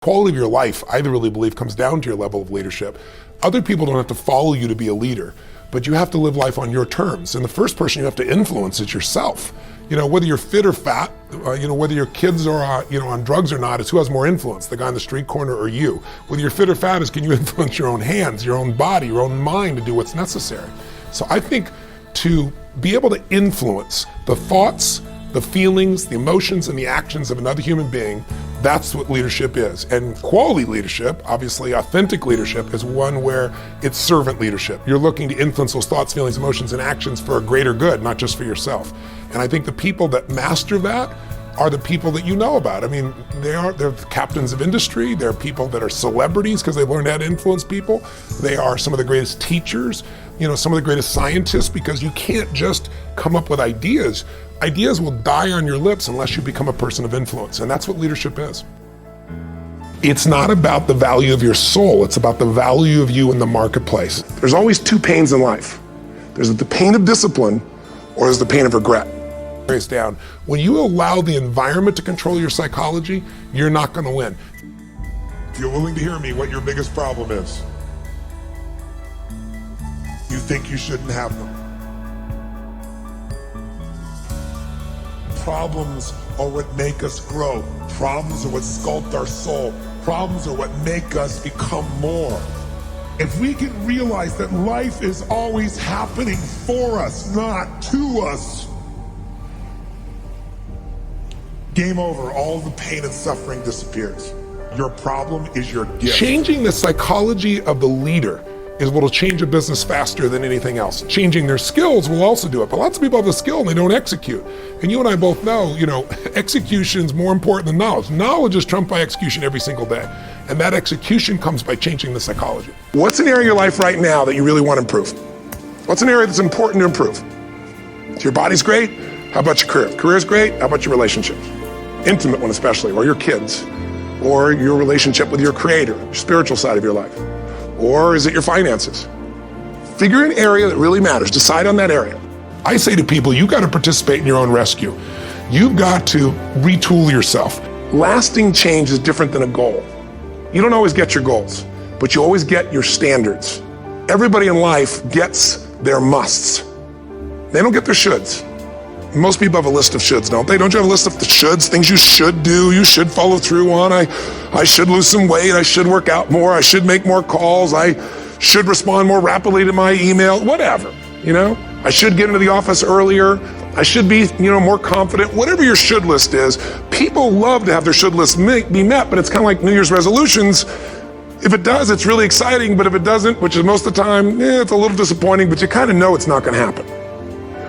Quality of your life, I really believe, comes down to your level of leadership. Other people don't have to follow you to be a leader, but you have to live life on your terms. And the first person you have to influence is yourself. Whether you're fit or fat, whether your kids are on drugs or not, is who has more influence, the guy on the street corner or you. Whether you're fit or fat is, can you influence your own hands, your own body, your own mind to do what's necessary? So I think to be able to influence the thoughts, the feelings, the emotions, and the actions of another human being, that's what leadership is. And quality leadership, obviously authentic leadership, is one where it's servant leadership. You're looking to influence those thoughts, feelings, emotions, and actions for a greater good, not just for yourself. And I think the people that master that are the people that you know about. I mean, they're captains of industry. They're people that are celebrities because they've learned how to influence people. They are some of the greatest teachers, some of the greatest scientists, because you can't just come up with ideas. Ideas will die on your lips unless you become a person of influence, and that's what leadership is. It's not about the value of your soul, it's about the value of you in the marketplace. There's always two pains in life. There's the pain of discipline, or there's the pain of regret. Down. When you allow the environment to control your psychology, you're not going to win. If you're willing to hear me, what your biggest problem is, you think you shouldn't have them. Problems are what make us grow. Problems are what sculpt our soul. Problems are what make us become more. If we can realize that life is always happening for us, not to us, game over. All the pain and suffering disappears. Your problem is your gift. Changing the psychology of the leader is what will change a business faster than anything else. Changing their skills will also do it. But lots of people have the skill and they don't execute. And you and I both know, execution is more important than knowledge. Knowledge is trumped by execution every single day. And that execution comes by changing the psychology. What's an area of your life right now that you really want to improve? What's an area that's important to improve? So your body's great. How about your career? Career's great. How about your relationships? Intimate one especially, or your kids, or your relationship with your creator, your spiritual side of your life, or is it your finances? Figure an area that really matters, decide on that area. I say to people, you got to participate in your own rescue. You've got to retool yourself. Lasting change is different than a goal. You don't always get your goals, but you always get your standards. Everybody in life gets their musts. They don't get their shoulds. Most people have a list of shoulds, don't they? Don't you have a list of the shoulds, things you should do, you should follow through on? I should lose some weight, I should work out more, I should make more calls, I should respond more rapidly to my email, whatever, I should get into the office earlier, I should be, more confident, whatever your should list is. People love to have their should list be met, but it's kind of like New Year's resolutions. If it does, it's really exciting, but if it doesn't, which is most of the time, it's a little disappointing, but you kind of know it's not going to happen.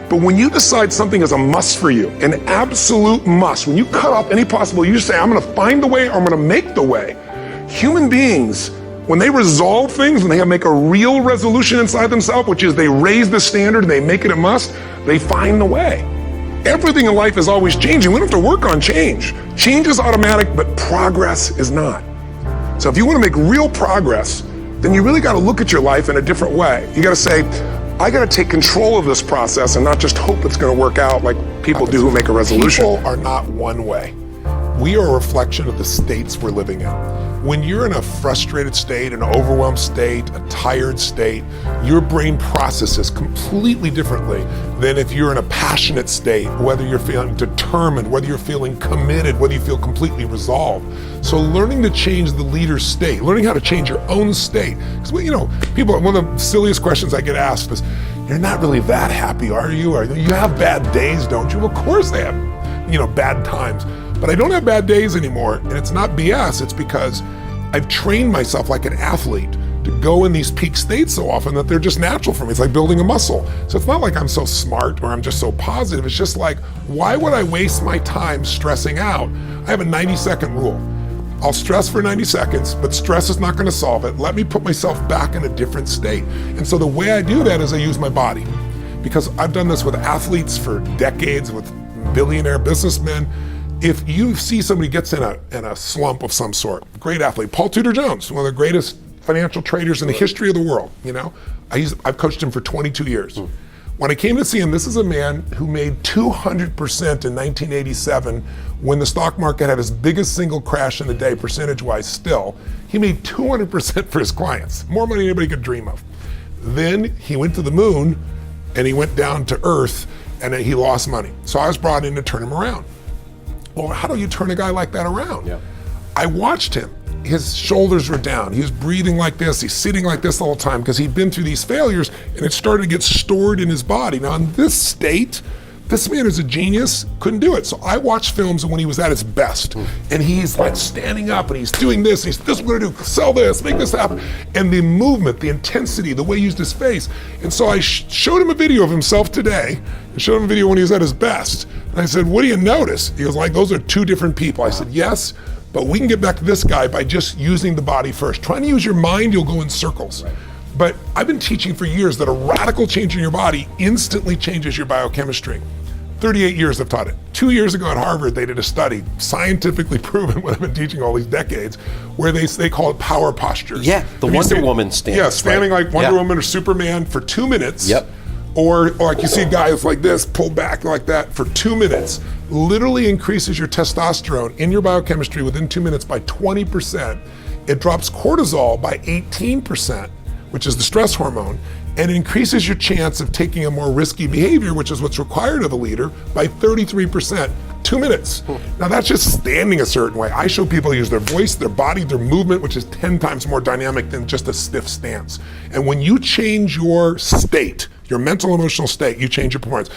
But when you decide something is a must for you, an absolute must, when you cut off any possible, you say, I'm going to find the way or I'm going to make the way. Human beings, when they resolve things, when they make a real resolution inside themselves, which is they raise the standard and they make it a must, they find the way. Everything in life is always changing. We don't have to work on change. Change is automatic, but progress is not. So if you want to make real progress, then you really got to look at your life in a different way. You got to say, I got to take control of this process and not just hope it's going to work out like people do who make a resolution. People are not one way. We are a reflection of the states we're living in. When you're in a frustrated state, an overwhelmed state, a tired state, your brain processes completely differently than if you're in a passionate state, whether you're feeling determined, whether you're feeling committed, whether you feel completely resolved. So learning to change the leader's state, learning how to change your own state. Because, people, one of the silliest questions I get asked is, you're not really that happy, are you? You have bad days, don't you? Well, of course I have, bad times. But I don't have bad days anymore, and it's not BS, it's because I've trained myself like an athlete to go in these peak states so often that they're just natural for me. It's like building a muscle. So it's not like I'm so smart or I'm just so positive. It's just like, why would I waste my time stressing out? I have a 90-second rule. I'll stress for 90 seconds, but stress is not going to solve it. Let me put myself back in a different state. And so the way I do that is I use my body. Because I've done this with athletes for decades, with billionaire businessmen. If you see somebody gets in a slump of some sort, great athlete, Paul Tudor Jones, one of the greatest financial traders in the history of the world, I've coached him for 22 years. When I came to see him, this is a man who made 200% in 1987 when the stock market had its biggest single crash in the day, percentage-wise still. He made 200% for his clients, more money than anybody could dream of. Then he went to the moon and he went down to Earth and he lost money. So I was brought in to turn him around. Well, how do you turn a guy like that around? Yeah. I watched him. His shoulders were down. He was breathing like this. He's sitting like this the whole time because he'd been through these failures and it started to get stored in his body. Now in this state, this man is a genius, couldn't do it. So I watched films when he was at his best and he's like standing up and he's doing this. This is what I'm gonna do, sell this, make this happen. And the movement, the intensity, the way he used his face. And so I showed him a video of himself today. I showed him a video when he was at his best. And I said, what do you notice? He was like, those are two different people. I said, yes. But we can get back to this guy by just using the body first. Trying to use your mind, you'll go in circles. Right. But I've been teaching for years that a radical change in your body instantly changes your biochemistry. 38 years I've taught it. 2 years ago at Harvard, they did a study, scientifically proven what I've been teaching all these decades, where they call it power postures. Yeah, the Wonder Woman stance. Yeah, standing like Wonder Woman or Superman for 2 minutes. Yep. Or like you see guys like this, pull back like that for 2 minutes, literally increases your testosterone in your biochemistry within 2 minutes by 20%. It drops cortisol by 18%, which is the stress hormone, and it increases your chance of taking a more risky behavior, which is what's required of a leader, by 33%. 2 minutes. Now that's just standing a certain way. I show people to use their voice, their body, their movement, which is 10 times more dynamic than just a stiff stance. And when you change your state, your mental emotional state, you change your performance.